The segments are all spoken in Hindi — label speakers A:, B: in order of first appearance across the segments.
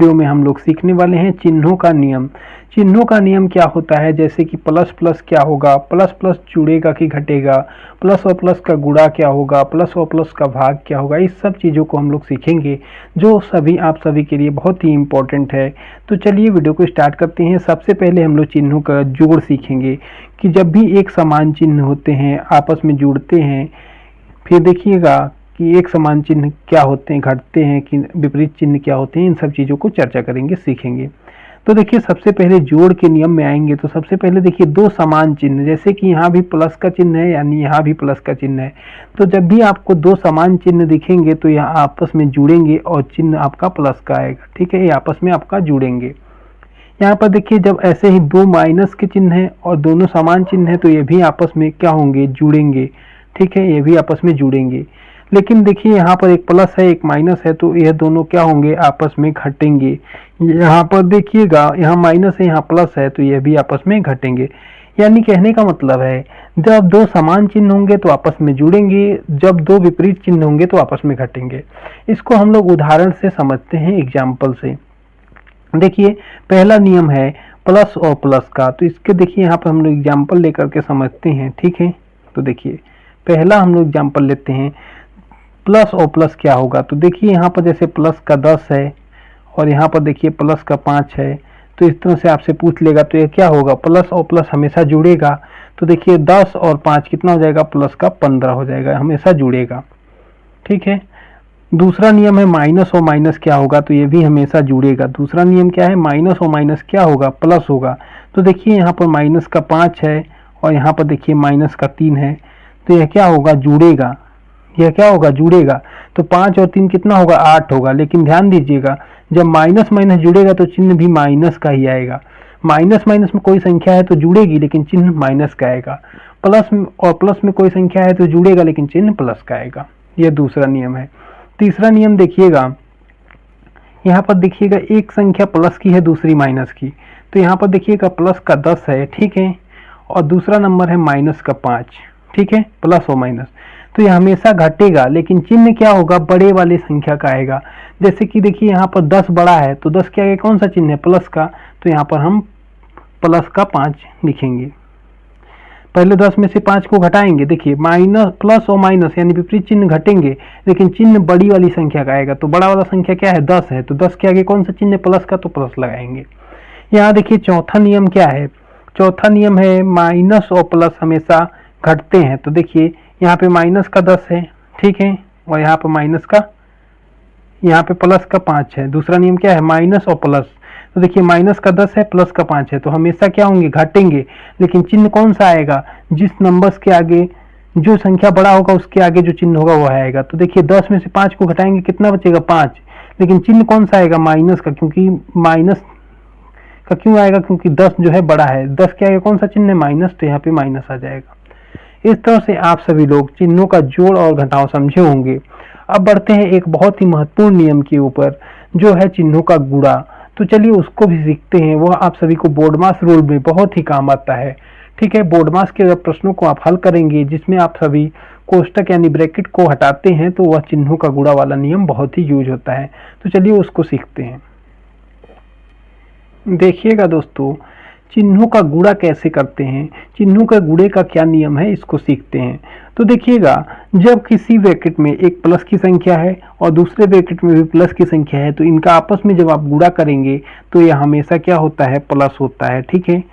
A: वीडियो में हम लोग सीखने वाले हैं चिन्हों का नियम। चिन्हों का नियम क्या होता है, जैसे कि प्लस प्लस क्या होगा, प्लस प्लस जुड़ेगा कि घटेगा, प्लस और प्लस का गुणा क्या होगा, प्लस और प्लस का भाग क्या होगा। इस सब चीज़ों को हम लोग सीखेंगे जो सभी आप सभी के लिए बहुत ही इम्पोर्टेंट है। तो चलिए वीडियो को स्टार्ट करते हैं। सबसे पहले हम लोग चिन्हों का जोड़ सीखेंगे कि जब भी एक समान चिन्ह होते हैं आपस में जुड़ते हैं, फिर देखिएगा कि एक समान चिन्ह क्या होते हैं, घटते हैं कि विपरीत चिन्ह क्या होते हैं, इन सब चीज़ों को चर्चा करेंगे, सीखेंगे। तो देखिए सबसे पहले जोड़ के नियम में आएंगे तो सबसे पहले देखिए दो समान चिन्ह, जैसे कि यहाँ भी प्लस का चिन्ह है यानी यहाँ भी प्लस का चिन्ह है, तो जब भी आपको दो समान चिन्ह दिखेंगे तो यह आपस में जुड़ेंगे और चिन्ह आपका प्लस का आएगा। ठीक है, ये आपस में आपका जुड़ेंगे। यहाँ पर देखिए जब ऐसे ही दो माइनस के चिन्ह हैं और दोनों समान चिन्ह है तो ये भी आपस में क्या होंगे, जुड़ेंगे। ठीक है, ये भी आपस में जुड़ेंगे। लेकिन देखिए यहाँ पर एक प्लस है एक माइनस है तो यह दोनों क्या होंगे, आपस में घटेंगे। यहाँ पर देखिएगा यहाँ माइनस है यहाँ प्लस है तो यह भी आपस में घटेंगे। यानी कहने का मतलब है जब दो समान चिन्ह होंगे तो आपस में जुड़ेंगे, जब दो विपरीत चिन्ह होंगे तो आपस में घटेंगे। इसको हम लोग उदाहरण से समझते हैं, एग्जाम्पल से। देखिए पहला नियम है प्लस और प्लस का, तो इसके देखिए यहाँ पर हम लोग एग्जाम्पल लेकर के समझते हैं। ठीक है, तो देखिए पहला हम लोग एग्जाम्पल लेते हैं, प्लस और प्लस क्या होगा। तो देखिए यहाँ पर जैसे प्लस का 10 है और यहाँ पर देखिए प्लस का 5 है, तो इस तरह से आपसे पूछ लेगा तो ये क्या होगा, प्लस और प्लस हमेशा जुड़ेगा। तो देखिए 10 और 5 कितना हो जाएगा, प्लस का 15 हो जाएगा, हमेशा जुड़ेगा। ठीक है, दूसरा नियम है माइनस और माइनस क्या होगा, तो ये भी हमेशा जुड़ेगा। दूसरा नियम क्या है, माइनस और माइनस क्या होगा, प्लस होगा। तो देखिए यहाँ पर माइनस का 5 है और यहाँ पर देखिए माइनस का 3 है, तो यह क्या होगा, जुड़ेगा। यह क्या होगा, जुड़ेगा। तो 5 और 3 कितना होगा, 8 होगा। लेकिन ध्यान दीजिएगा जब माइनस माइनस जुड़ेगा तो चिन्ह भी माइनस का ही आएगा। माइनस माइनस में कोई संख्या है तो जुड़ेगी लेकिन चिन्ह माइनस का आएगा। प्लस और प्लस में कोई संख्या है तो जुड़ेगा लेकिन चिन्ह प्लस का आएगा। यह दूसरा नियम है। तीसरा नियम देखिएगा, यहाँ पर देखिएगा एक संख्या प्लस की है दूसरी माइनस की, तो यहाँ पर देखिएगा प्लस का 10 है। ठीक है, और दूसरा नंबर है माइनस का 5। ठीक है, प्लस और माइनस, तो यह हमेशा घटेगा लेकिन चिन्ह क्या होगा, बड़े वाले संख्या का आएगा। जैसे कि देखिए यहाँ पर 10 बड़ा है तो 10 के आगे कौन सा चिन्ह है, प्लस का, तो यहाँ पर हम प्लस का 5 लिखेंगे। पहले 10 में से 5 को घटाएंगे, देखिए माइनस प्लस और माइनस यानी विपरीत चिन्ह घटेंगे लेकिन चिन्ह बड़ी वाली संख्या का आएगा। तो बड़ा वाला संख्या क्या है, 10 है, तो 10 के आगे कौन सा चिन्ह है, प्लस का, तो प्लस लगाएंगे। यहाँ देखिए चौथा नियम क्या है, चौथा नियम है माइनस और प्लस हमेशा घटते हैं। तो देखिए यहाँ पे माइनस का 10 है, ठीक है, और यहाँ पे माइनस का, यहाँ पे प्लस का 5 है। दूसरा नियम क्या है, माइनस और प्लस, तो देखिए माइनस का 10 है प्लस का 5 है, तो हमेशा क्या होंगे, घटेंगे। लेकिन चिन्ह कौन सा आएगा, जिस नंबर्स के आगे जो संख्या बड़ा होगा उसके आगे जो चिन्ह होगा वो आएगा। तो देखिए 10 में से 5 को घटाएंगे कितना बचेगा, 5, लेकिन चिन्ह कौन सा आएगा, माइनस का, क्योंकि माइनस का क्यों आएगा, क्योंकि 10 जो है बड़ा है, 10 के आगे कौन सा चिन्ह है, माइनस, तो यहाँ पे माइनस आ जाएगा। इस तरह से आप सभी लोग चिन्हों का जोड़ और घटाव समझे होंगे। अब बढ़ते हैं एक बहुत ही महत्वपूर्ण नियम के ऊपर, जो है चिन्हों का गुणा। तो चलिए उसको भी सीखते हैं, वह आप सभी को बोर्ड मास रूल में बहुत ही काम आता है। ठीक है, बोर्ड मास के प्रश्नों को आप हल करेंगे जिसमें आप सभी कोष्टक यानी ब्रैकेट को हटाते हैं तो वह चिन्हों का गुणा वाला नियम बहुत ही यूज होता है। तो चलिए उसको सीखते हैं। देखिएगा दोस्तों, चिन्हों का गुणा कैसे करते हैं, चिन्हों का गुणे का क्या नियम है, इसको सीखते हैं। तो देखिएगा जब किसी ब्रैकेट में एक प्लस की संख्या है और दूसरे ब्रैकेट में भी प्लस की संख्या है तो इनका आपस में जब आप गुणा करेंगे तो यह हमेशा क्या होता है, प्लस होता है। ठीक है,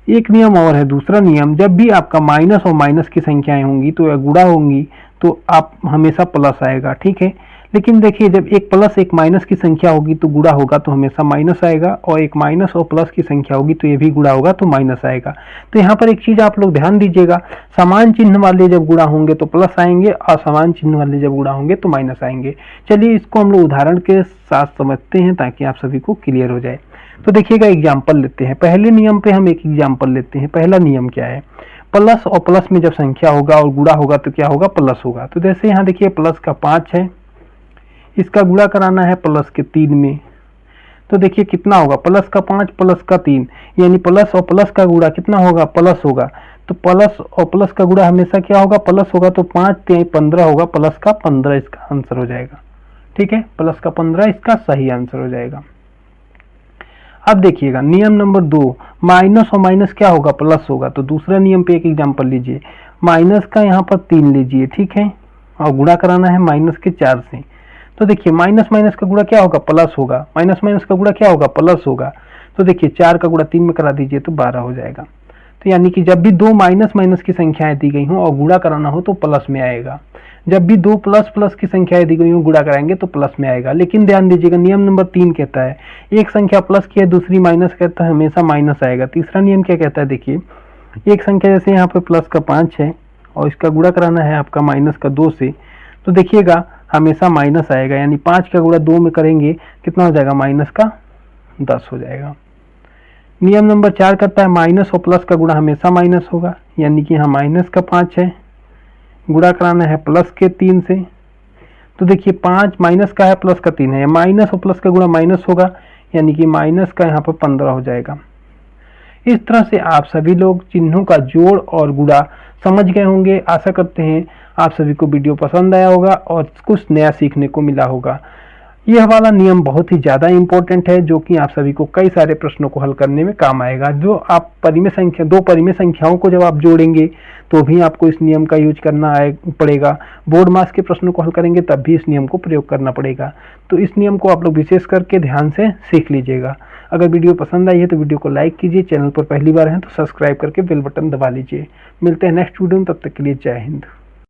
A: एक नियम और है, दूसरा नियम, जब भी आपका माइनस और माइनस की संख्याएं होंगी तो यह गुणा होंगी तो आप हमेशा प्लस आएगा। ठीक है, लेकिन देखिए जब एक प्लस एक माइनस की संख्या होगी तो गुणा होगा तो हमेशा माइनस आएगा, और एक माइनस और प्लस की संख्या होगी तो ये भी गुणा होगा तो माइनस आएगा। तो यहाँ पर एक चीज आप लोग ध्यान दीजिएगा, समान चिन्ह वाले जब गुणा होंगे तो प्लस आएंगे और समान चिन्ह वाले जब गुणा होंगे तो माइनस आएंगे। चलिए इसको हम लोग उदाहरण के साथ समझते हैं ताकि आप सभी को क्लियर हो जाए। तो देखिएगा एग्जाम्पल लेते हैं, पहले नियम पे हम एक एग्जाम्पल लेते हैं। पहला नियम क्या है, प्लस और प्लस में जब संख्या होगा और गुणा होगा तो क्या होगा, प्लस होगा। तो जैसे यहाँ देखिए प्लस का 5 है, इसका गुणा कराना है प्लस के 3 में, तो देखिए कितना होगा, प्लस का 5 प्लस का 3, यानी प्लस और प्लस का गुणा कितना होगा, प्लस होगा। तो प्लस और प्लस का गुणा हमेशा क्या होगा, प्लस होगा। तो 5 3 15 होगा, प्लस का 15 इसका आंसर हो जाएगा। ठीक है, प्लस का 15 इसका सही आंसर हो जाएगा। अब देखिएगा नियम नंबर 2, माइनस और माइनस क्या होगा, प्लस होगा। तो दूसरा नियम पे एक एग्जांपल लीजिए, माइनस का यहाँ पर 3 लीजिए, ठीक है, और गुणा कराना है माइनस के 4 से। तो देखिए माइनस माइनस का गुणा क्या होगा, प्लस होगा, माइनस माइनस का गुणा क्या होगा, प्लस होगा। तो देखिए 4 का गुणा 3 में करा दीजिए तो 12 हो जाएगा। तो यानी कि जब भी दो माइनस माइनस की संख्याएं दी गई हों और गुणा कराना हो तो प्लस में आएगा, जब भी दो प्लस प्लस की संख्याएं दी गई हों गुणा कराएंगे तो प्लस में आएगा। लेकिन ध्यान दीजिएगा नियम नंबर 3 कहता है एक संख्या प्लस की है दूसरी माइनस कहता है हमेशा माइनस आएगा। तीसरा नियम क्या कहता है, देखिए एक संख्या जैसे यहाँ पे प्लस का 5 है और इसका गुणा कराना है आपका माइनस का 2 से, तो देखिएगा हमेशा माइनस आएगा, यानी 5 का गुणा 2 में करेंगे कितना हो जाएगा, माइनस का 10 हो जाएगा। नियम नंबर 4 कहता है माइनस और प्लस का गुणा हमेशा माइनस होगा, यानी कि यहाँ माइनस का 5 है, गुणा कराना है प्लस के 3 से। तो देखिए 5 माइनस का है प्लस का 3 है, माइनस और प्लस का गुणा माइनस होगा, यानी कि माइनस का यहाँ पर 15 हो जाएगा। इस तरह से आप सभी लोग चिन्हों का जोड़ और गुणा समझ गए होंगे। आशा करते हैं आप सभी को वीडियो पसंद आया होगा और कुछ नया सीखने को मिला होगा। यह वाला नियम बहुत ही ज़्यादा इम्पोर्टेंट है जो कि आप सभी को कई सारे प्रश्नों को हल करने में काम आएगा। जो आप परिमेय संख्या, दो परिमेय संख्याओं को जब आप जोड़ेंगे तो भी आपको इस नियम का यूज करना पड़ेगा। बोर्ड मास के प्रश्नों को हल करेंगे तब भी इस नियम को प्रयोग करना पड़ेगा। तो इस नियम को आप लोग विशेष करके ध्यान से सीख लीजिएगा। अगर वीडियो पसंद आई है तो वीडियो को लाइक कीजिए, चैनल पर पहली बार हैं तो सब्सक्राइब करके बेल बटन दबा लीजिए। मिलते हैं नेक्स्ट वीडियो में, तब तक के लिए जय हिंद।